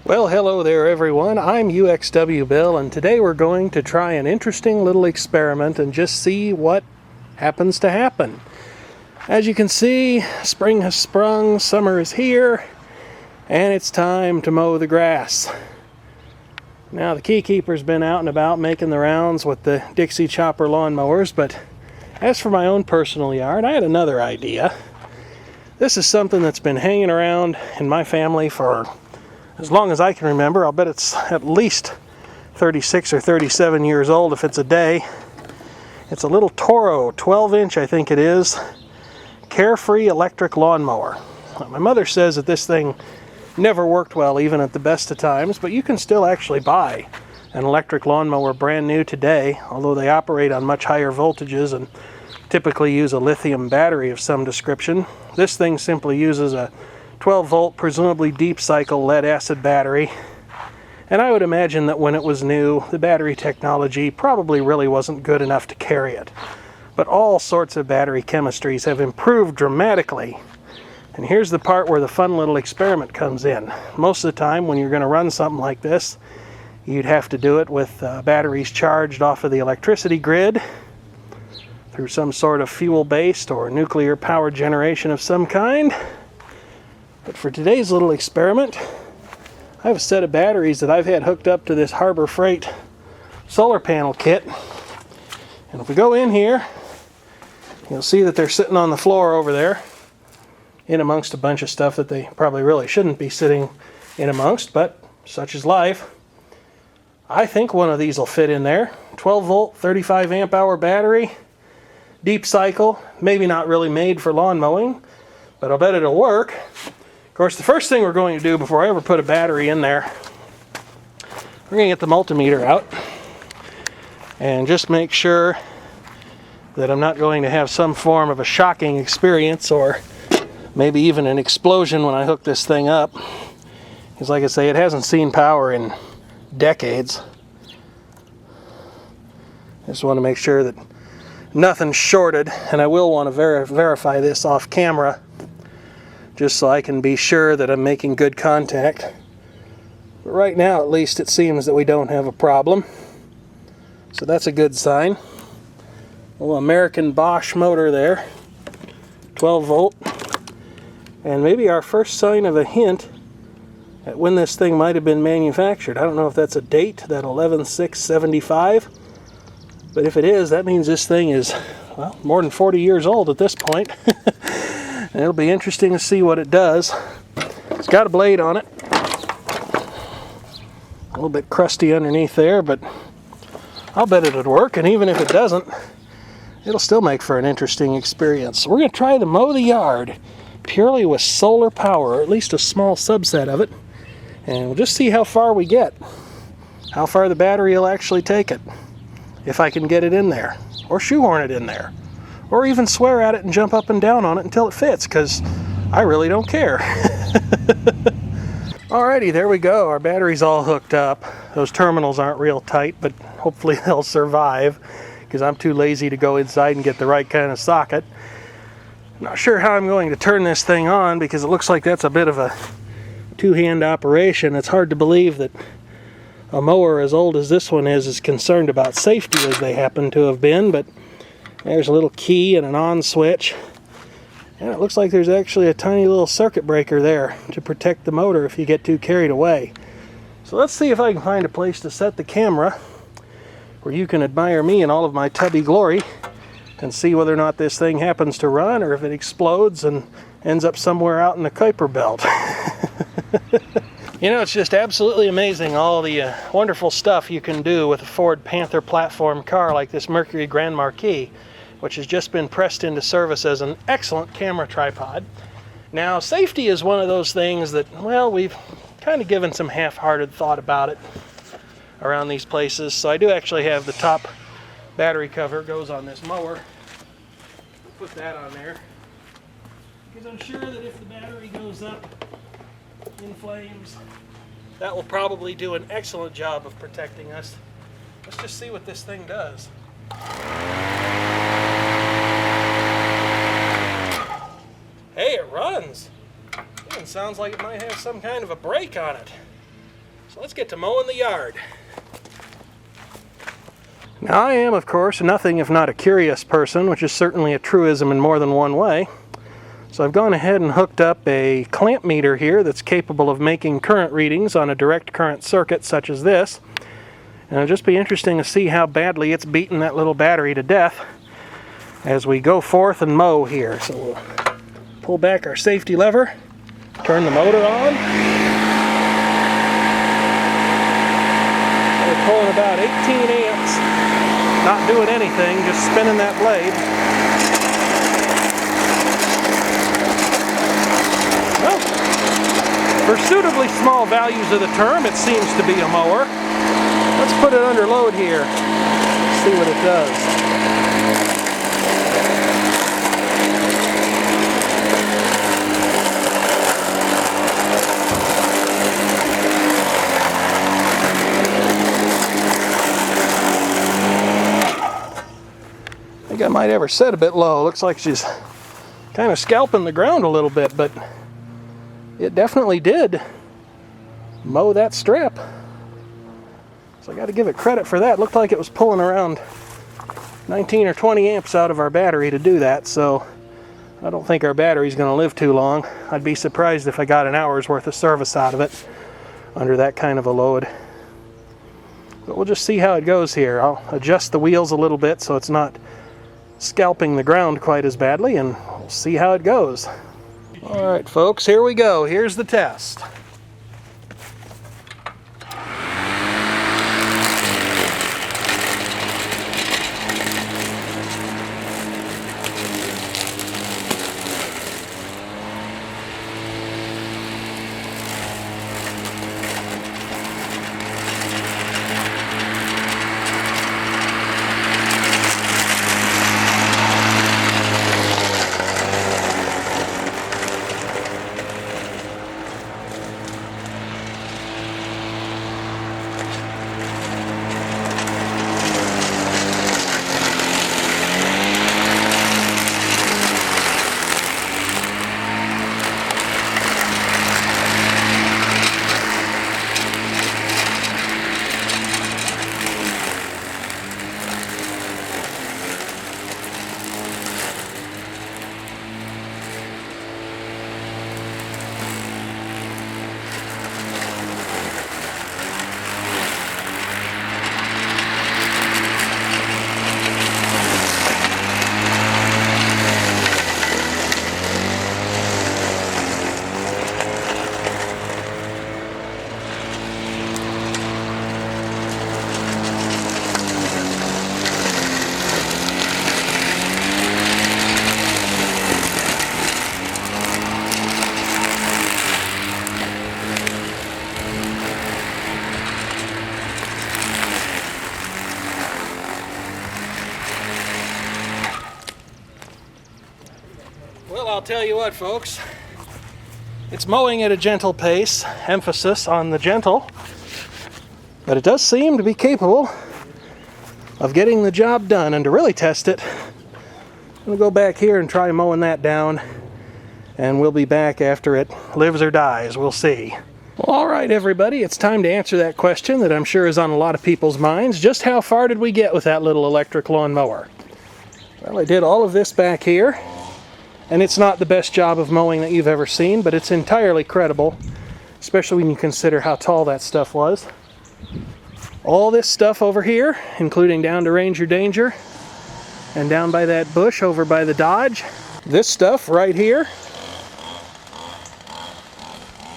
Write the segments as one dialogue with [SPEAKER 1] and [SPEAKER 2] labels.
[SPEAKER 1] Well, hello there everyone. I'm uxwbill, and today we're going to try an interesting little experiment and just see what happens to happen. As you can see, spring has sprung, summer is here, and it's time to mow the grass. Now the Keykeeper's been out and about making the rounds with the Dixie chopper lawnmowers, but as for my own personal yard, I had another idea. This is something that's been hanging around in my family for as long as I can remember. I'll bet it's at least 36 or 37 years old if it's a day. It's a little Toro, 12-inch I think it is, Carefree Electric lawnmower. My mother says that this thing never worked well even at the best of times, but you can still actually buy an electric lawnmower brand new today, although they operate on much higher voltages and typically use a lithium battery of some description. This thing simply uses a 12-volt, presumably deep cycle lead acid battery, and I would imagine that when it was new, the battery technology probably really wasn't good enough to carry it. But all sorts of battery chemistries have improved dramatically, and here's the part where the fun little experiment comes in. Most of the time when you're going to run something like this, you'd have to do it with batteries charged off of the electricity grid through some sort of fuel-based or nuclear power generation of some kind. But for today's little experiment, I have a set of batteries that I've had hooked up to this Harbor Freight solar panel kit. And if we go in here, you'll see that they're sitting on the floor over there, in amongst a bunch of stuff that they probably really shouldn't be sitting in amongst, but such is life. I think one of these will fit in there. 12-volt, 35 amp hour battery, deep cycle, maybe not really made for lawn mowing, but I'll bet it'll work. Of course, the first thing we're going to do before I ever put a battery in there, we're going to get the multimeter out and just make sure that I'm not going to have some form of a shocking experience or maybe even an explosion when I hook this thing up. Because like I say, it hasn't seen power in decades. I just want to make sure that nothing's shorted, and I will want to verify this off camera, just so I can be sure that I'm making good contact. But right now, at least, it seems that we don't have a problem. So that's a good sign. A little American Bosch motor there, 12 volt. And maybe our first sign of a hint at when this thing might have been manufactured. I don't know if that's a date, that 11/6/75. But if it is, that means this thing is, well, more than 40 years old at this point. And it'll be interesting to see what it does. It's got a blade on it. A little bit crusty underneath there, but I'll bet it'll work. And even if it doesn't, it'll still make for an interesting experience. So we're going to try to mow the yard purely with solar power, or at least a small subset of it. And we'll just see how far we get. How far the battery will actually take it. If I can get it in there, or shoehorn it in there, or even swear at it and jump up and down on it until it fits, because I really don't care. Alrighty, there we go. Our battery's all hooked up. Those terminals aren't real tight, but hopefully they'll survive, because I'm too lazy to go inside and get the right kind of socket. I'm not sure how I'm going to turn this thing on, because it looks like that's a bit of a two-hand operation. It's hard to believe that a mower as old as this one is concerned about safety as they happen to have been, but there's a little key and an on switch, and it looks like there's actually a tiny little circuit breaker there to protect the motor if you get too carried away. So let's see if I can find a place to set the camera where you can admire me in all of my tubby glory and see whether or not this thing happens to run, or if it explodes and ends up somewhere out in the Kuiper belt. You know, it's just absolutely amazing all the wonderful stuff you can do with a Ford Panther platform car like this Mercury Grand Marquis, which has just been pressed into service as an excellent camera tripod. Now, safety is one of those things that, well, we've kind of given some half-hearted thought about it around these places. So I do actually have the top battery cover goes on this mower. Put that on there, because I'm sure that if the battery goes up in flames, that will probably do an excellent job of protecting us. Let's just see what this thing does. Hey, it runs. Even sounds like it might have some kind of a brake on it. So let's get to mowing the yard. Now I am, of course, nothing if not a curious person, which is certainly a truism in more than one way. So I've gone ahead and hooked up a clamp meter here that's capable of making current readings on a direct current circuit such as this. And it'll just be interesting to see how badly it's beaten that little battery to death as we go forth and mow here. So we'll pull back our safety lever, turn the motor on. We're pulling about 18 amps, not doing anything, just spinning that blade. Well, for suitably small values of the term, it seems to be a mower. Let's put it under load here. Let's see what it does. I think I might have her set a bit low. Looks like she's kind of scalping the ground a little bit, but it definitely did mow that strip. So I got to give it credit for that. It looked like it was pulling around 19 or 20 amps out of our battery to do that, so I don't think our battery's going to live too long. I'd be surprised if I got an hour's worth of service out of it under that kind of a load. But we'll just see how it goes here. I'll adjust the wheels a little bit so it's not scalping the ground quite as badly, and we'll see how it goes. Alright folks, here we go. Here's the test. Well, I'll tell you what, folks. It's mowing at a gentle pace, emphasis on the gentle, but it does seem to be capable of getting the job done. And to really test it, I'm going to go back here and try mowing that down, and we'll be back after it lives or dies. We'll see. Well, all right, everybody, it's time to answer that question that I'm sure is on a lot of people's minds. Just how far did we get with that little electric lawnmower? Well, I did all of this back here. And it's not the best job of mowing that you've ever seen, but it's entirely credible, especially when you consider how tall that stuff was. All this stuff over here, including down to Ranger Danger, and down by that bush over by the Dodge. This stuff right here,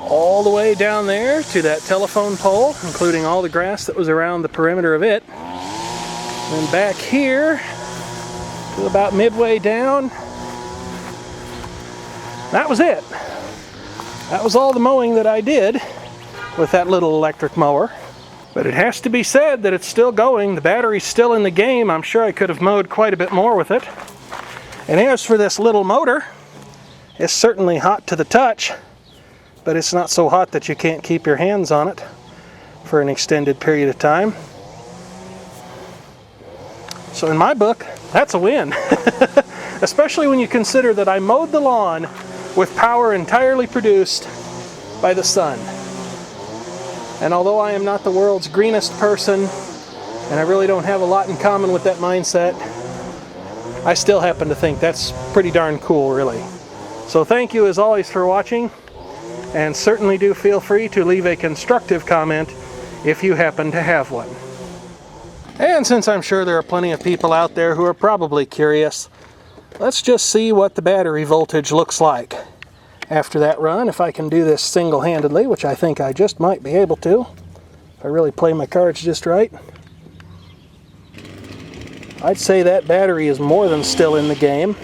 [SPEAKER 1] all the way down there to that telephone pole, including all the grass that was around the perimeter of it. And back here to about midway down. That was it. That was all the mowing that I did with that little electric mower. But it has to be said that it's still going. The battery's still in the game. I'm sure I could have mowed quite a bit more with it. And as for this little motor, it's certainly hot to the touch, but it's not so hot that you can't keep your hands on it for an extended period of time. So in my book, that's a win. Especially when you consider that I mowed the lawn with power entirely produced by the sun. And although I am not the world's greenest person, and I really don't have a lot in common with that mindset, I still happen to think that's pretty darn cool, really. So thank you as always for watching, and certainly do feel free to leave a constructive comment if you happen to have one. And since I'm sure there are plenty of people out there who are probably curious, let's just see what the battery voltage looks like after that run. If I can do this single-handedly, which I think I just might be able to, if I really play my cards just right. I'd say that battery is more than still in the game.